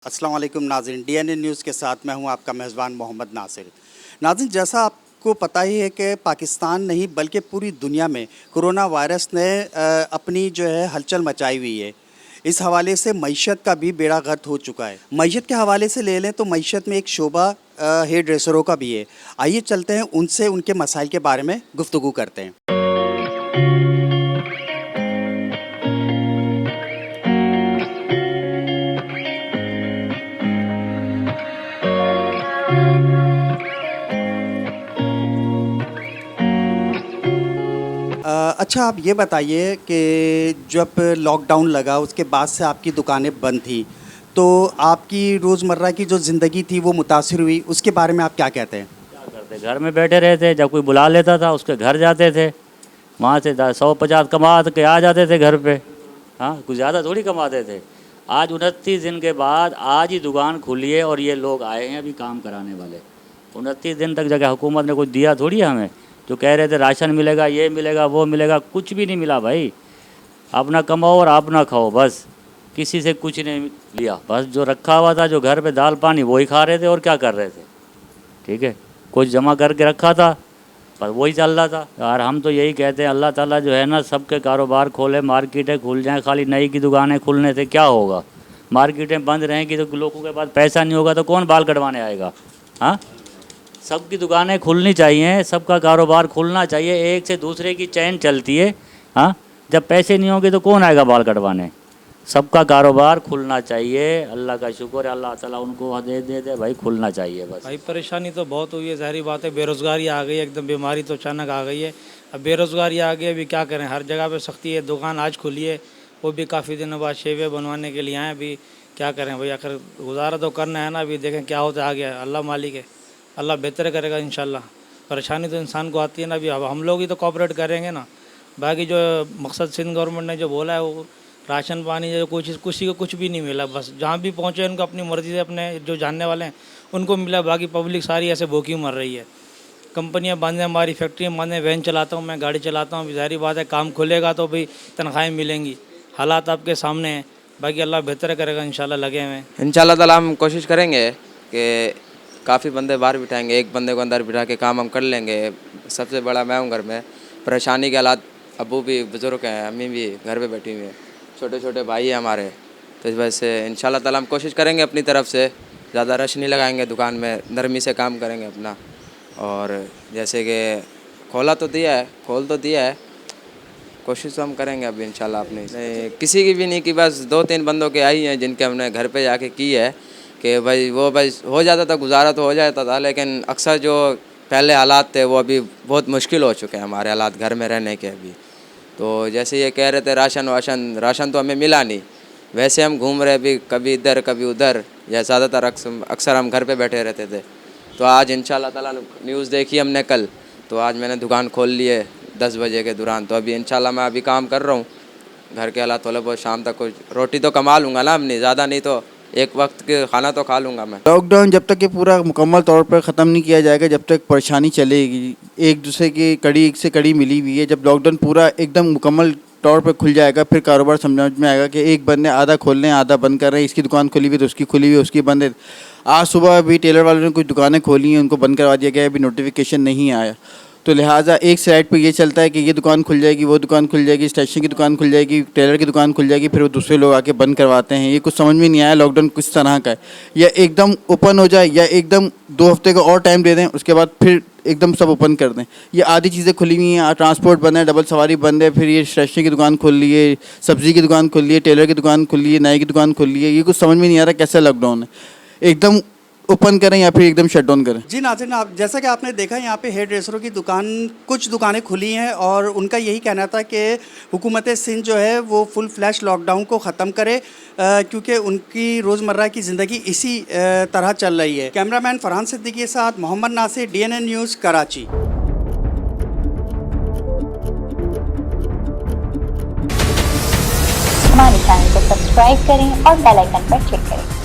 अस्सलाम वालेकुम नाज़रीन, डीएनए न्यूज़ के साथ मैं हूं आपका मेज़बान मोहम्मद नासिर। नाज़रीन, जैसा आपको पता ही है कि पाकिस्तान नहीं बल्कि पूरी दुनिया में कोरोना वायरस ने अपनी जो है हलचल मचाई हुई है। इस हवाले से मईशत का भी बेड़ा गर्क हो चुका है। मईशत के हवाले से ले लें तो मईशत में एक शोबा हेयर ड्रेसरों का भी है। आइए चलते हैं उनसे उनके मसाइल के बारे में गुफ्तगू करते हैं। अच्छा, आप ये बताइए कि जब लॉकडाउन लगा उसके बाद से आपकी दुकानें बंद थी, तो आपकी रोज़मर्रा की जो ज़िंदगी थी वो मुतासिर हुई, उसके बारे में आप क्या कहते हैं? क्या करते, घर में बैठे रहते। जब कोई बुला लेता था उसके घर जाते थे, वहाँ से 150 कमा के आ जाते थे घर पे। हाँ, कुछ ज़्यादा थोड़ी कमाते थे। आज 29 दिन के बाद आज ही दुकान खुली है और ये लोग आए हैं अभी काम कराने वाले। 29 दिन तक जगह हुकूमत ने कुछ दिया थोड़ी है हमें। जो कह रहे थे राशन मिलेगा, ये मिलेगा, वो मिलेगा, कुछ भी नहीं मिला भाई। अपना कमाओ और अपना खाओ, बस किसी से कुछ नहीं लिया। बस जो रखा हुआ था, जो घर पे दाल पानी वही खा रहे थे और क्या कर रहे थे। ठीक है, कुछ जमा करके रखा था, बस वही चल रहा था। यार हम तो यही कहते हैं अल्लाह ताला जो है ना सबके कारोबार खोले, मार्केटें खुल जाएँ। खाली नई की दुकानें खुलने से क्या होगा? मार्केटें बंद रहेंगी तो लोगों के पास पैसा नहीं होगा तो कौन बाल कटवाने आएगा? हाँ, सबकी दुकानें खुलनी चाहिए, सबका कारोबार खुलना चाहिए, एक से दूसरे की चैन चलती है। हाँ, जब पैसे नहीं होंगे तो कौन आएगा बाल कटवाने? सबका कारोबार खुलना चाहिए। अल्लाह का शुक्र है, अल्लाह ताला उनको दे भाई, खुलना चाहिए बस। भाई परेशानी तो बहुत हुई है, ज़ाहिर बात है। बेरोज़गारी आ गई है, एकदम बीमारी तो अचानक आ गई है। अब बेरोज़गारी आ गई, अभी क्या करें, हर जगह पे सख्ती है। दुकान आज खुली है, वो भी काफ़ी दिनों बाद शेवे बनवाने के लिए आए। अभी क्या करें भाई, आखिर गुजारा तो करना है ना। अभी देखें क्या होता है, आ गया, अल्लाह मालिक है, अल्लाह बेहतर करेगा इंशाल्लाह। परेशानी तो इंसान को आती है ना। अभी अब हम लोग ही तो कॉपरेट करेंगे ना। बाकी जो मकसद सिंध गवर्नमेंट ने जो बोला है, वो राशन पानी जो कोई चीज़ किसी को कुछ भी नहीं मिला। बस जहाँ भी पहुँचे उनको अपनी मर्ज़ी से, अपने जो जानने वाले हैं उनको मिला। बाकी पब्लिक सारी ऐसे भूखी मर रही है। कंपनियाँ बंद हैं, हमारी फैक्ट्रियाँ बंद हैं। वैन चलाता हूँ मैं, गाड़ी चलाता हूँ। ज़ाहिर बात है, काम खुलेगा तो भाई तनख्वाहें मिलेंगी। हालात आपके सामने हैं। बाकी अल्लाह बेहतर करेगा इंशाल्लाह, लगे हुए हैं। इंशाल्लाह ताला हम कोशिश करेंगे कि काफ़ी बंदे बाहर बिठाएंगे, एक बंदे को अंदर बिठा के काम हम कर लेंगे। सबसे बड़ा मैं हूँ घर में। परेशानी के हालात, अबू भी बुज़ुर्ग हैं, अम्मी भी घर पे बैठी हुई हैं, छोटे छोटे भाई हैं हमारे। तो इस वजह से इंशाल्लाह ताला हम कोशिश करेंगे अपनी तरफ से, ज़्यादा रश नहीं लगाएंगे दुकान में, नरमी से काम करेंगे अपना। और जैसे कि खोल तो दिया है, कोशिश तो हम करेंगे अभी इंशाल्लाह अपनी। नहीं, किसी की भी नहीं, कि बस 2-3 बंदों के आई हैं जिनके हमने घर पे जाके की है कि भाई वो भाई हो जाता था, गुजारा तो हो जाता था। लेकिन अक्सर जो पहले हालात थे वो अभी बहुत मुश्किल हो चुके हैं हमारे हालात घर में रहने के अभी। तो जैसे ये कह रहे थे राशन तो हमें मिला नहीं। वैसे हम घूम रहे अभी, कभी इधर कभी उधर, या ज़्यादातर अक्सर हम घर पे बैठे रहते थे। तो आज इंशाल्लाह ताला न्यूज़ देखी हमने कल, तो आज मैंने दुकान खोल ली है 10 बजे के दौरान। तो अभी इंशाल्लाह मैं अभी काम कर रहा हूँ। घर के हालात थोड़ा बहुत, शाम तक कुछ रोटी तो कमा लूँगा ना अपनी, ज़्यादा नहीं तो एक वक्त के खाना तो खा लूँगा मैं। लॉकडाउन जब तक ये पूरा मुकम्मल तौर पर ख़त्म नहीं किया जाएगा, जब तक परेशानी चलेगी, एक दूसरे की कड़ी एक से कड़ी मिली हुई है। जब लॉकडाउन पूरा एकदम मुकम्मल तौर पर खुल जाएगा, फिर कारोबार समझ में आएगा कि एक बंदे आधा खोल रहे हैं, आधा बंद कर रहे हैं। इसकी दुकान खुली हुई तो उसकी खुली हुई, उसकी बंद है। आज सुबह भी टेलर वालों ने कुछ दुकानें खोली हैं, उनको बंद करवा दिया गया है, अभी नोटिफिकेशन नहीं आया। तो लिहाजा एक साइड पे ये चलता है कि ये दुकान खुल जाएगी, वो दुकान खुल जाएगी, स्टेशन की दुकान खुल जाएगी, टेलर की दुकान खुल जाएगी, फिर वो दूसरे लोग आके बंद करवाते हैं। ये कुछ समझ में नहीं आया लॉकडाउन किस तरह का है। या एकदम ओपन हो जाए, या एकदम 2 हफ्ते का और टाइम दे दें, उसके बाद फिर एकदम सब ओपन कर दें। ये आधी चीज़ें खुली हुई हैं, ट्रांसपोर्ट बंद है, डबल सवारी बंद है, फिर ये स्टेशनरी की दुकान खुल ली है, सब्ज़ी की दुकान खुल ली है, टेलर की दुकान खुल ली है, नाई की दुकान खुल ली है। ये कुछ समझ में नहीं आ रहा कैसे लॉकडाउन है, एकदम ओपन करें या फिर एकदम शट डाउन करें। जी नाज़रीन, आप जैसा कि आपने देखा यहाँ पे हेयर ड्रेसरों की दुकान, कुछ दुकानें खुली हैं और उनका यही कहना था कि हुकूमत सिंध जो है वो फुल फ्लैश लॉकडाउन को ख़त्म करे, क्योंकि उनकी रोज़मर्रा की ज़िंदगी इसी तरह चल रही है। कैमरामैन फरहान सिद्दीकी के साथ मोहम्मद नासिर, डीएनए न्यूज़, कराची। हमारे चैनल को सब्सक्राइब करें और बेल आइकन पर क्लिक करें।